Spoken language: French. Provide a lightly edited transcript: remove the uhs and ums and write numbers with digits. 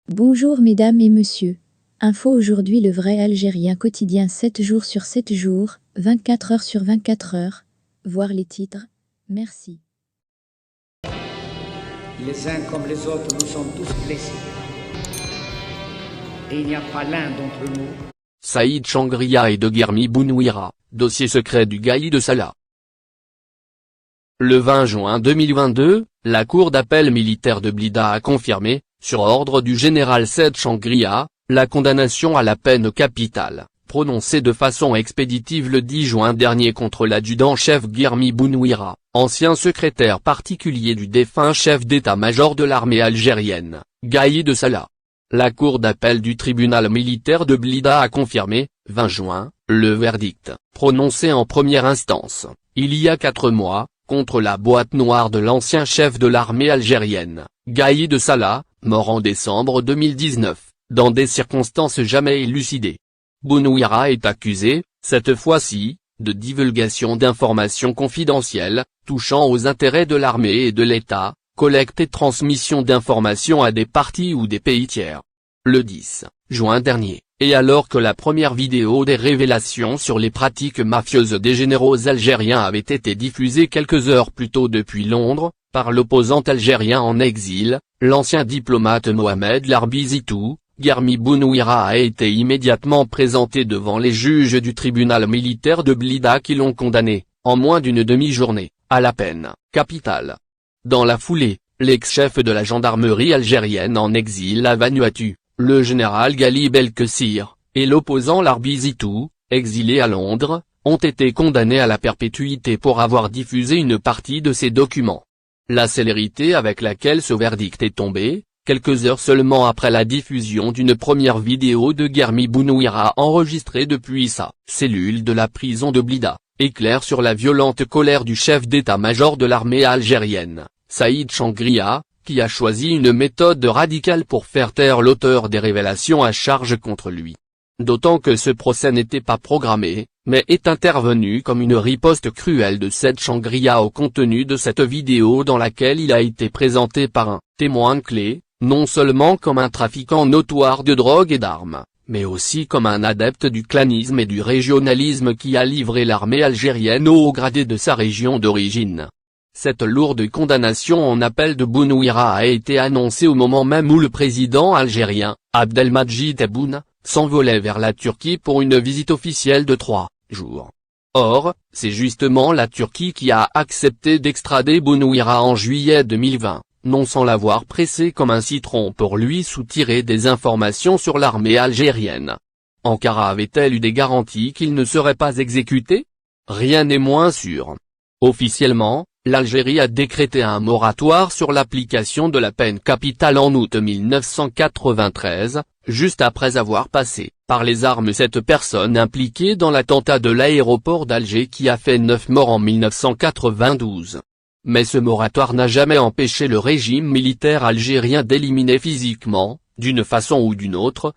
Bonjour mesdames et messieurs. Info aujourd'hui le vrai algérien quotidien 7 jours sur 7 jours, 24 heures sur 24 heures. Voir les titres. Merci. Les uns comme les autres, nous sommes tous blessés. Et il n'y a pas l'un d'entre nous. Saïd Changria et de Guermi Bounouira, dossier secret du Gaï de Salah. Le 20 juin 2022, la cour d'appel militaire de Blida a confirmé, sur ordre du général Saïd Changria, la condamnation à la peine capitale, prononcée de façon expéditive le 10 juin dernier contre l'adjudant-chef Guermi Bounouira, ancien secrétaire particulier du défunt chef d'état-major de l'armée algérienne, Gaï de Salah. La cour d'appel du tribunal militaire de Blida a confirmé, 20 juin, le verdict, prononcé en première instance, il y a 4 mois, contre la boîte noire de l'ancien chef de l'armée algérienne, Gaï de Salah, mort en décembre 2019, dans des circonstances jamais élucidées. Bounouira est accusé, cette fois-ci, de divulgation d'informations confidentielles, touchant aux intérêts de l'armée et de l'État, collecte et transmission d'informations à des partis ou des pays tiers. Le 10 juin dernier, et alors que la première vidéo des révélations sur les pratiques mafieuses des généraux algériens avait été diffusée quelques heures plus tôt depuis Londres, par l'opposant algérien en exil, l'ancien diplomate Mohamed Larbi Zitou, Guermi Bounouira a été immédiatement présenté devant les juges du tribunal militaire de Blida qui l'ont condamné, en moins d'une demi-journée, à la peine capitale. Dans la foulée, l'ex-chef de la gendarmerie algérienne en exil à Vanuatu, le général Ghali Belkessir, et l'opposant Larbi Zitou, exilé à Londres, ont été condamnés à la perpétuité pour avoir diffusé une partie de ces documents. La célérité avec laquelle ce verdict est tombé, quelques heures seulement après la diffusion d'une première vidéo de Guermi Bounouira enregistrée depuis sa cellule de la prison de Blida, éclaire sur la violente colère du chef d'état-major de l'armée algérienne, Saïd Changria, qui a choisi une méthode radicale pour faire taire l'auteur des révélations à charge contre lui. D'autant que ce procès n'était pas programmé, mais est intervenu comme une riposte cruelle de Saïd Changria au contenu de cette vidéo dans laquelle il a été présenté par un témoin clé, non seulement comme un trafiquant notoire de drogue et d'armes, mais aussi comme un adepte du clanisme et du régionalisme qui a livré l'armée algérienne au haut gradé de sa région d'origine. Cette lourde condamnation en appel de Bounouira a été annoncée au moment même où le président algérien, Abdelmadjid Tebboune, s'envolait vers la Turquie pour une visite officielle de 3 jours. Or, c'est justement la Turquie qui a accepté d'extrader Bounouira en juillet 2020, non sans l'avoir pressé comme un citron pour lui soutirer des informations sur l'armée algérienne. Ankara avait-elle eu des garanties qu'il ne serait pas exécuté? Rien n'est moins sûr. Officiellement, l'Algérie a décrété un moratoire sur l'application de la peine capitale en août 1993, juste après avoir passé par les armes cette personne impliquée dans l'attentat de l'aéroport d'Alger qui a fait 9 morts en 1992. Mais ce moratoire n'a jamais empêché le régime militaire algérien d'éliminer physiquement, d'une façon ou d'une autre,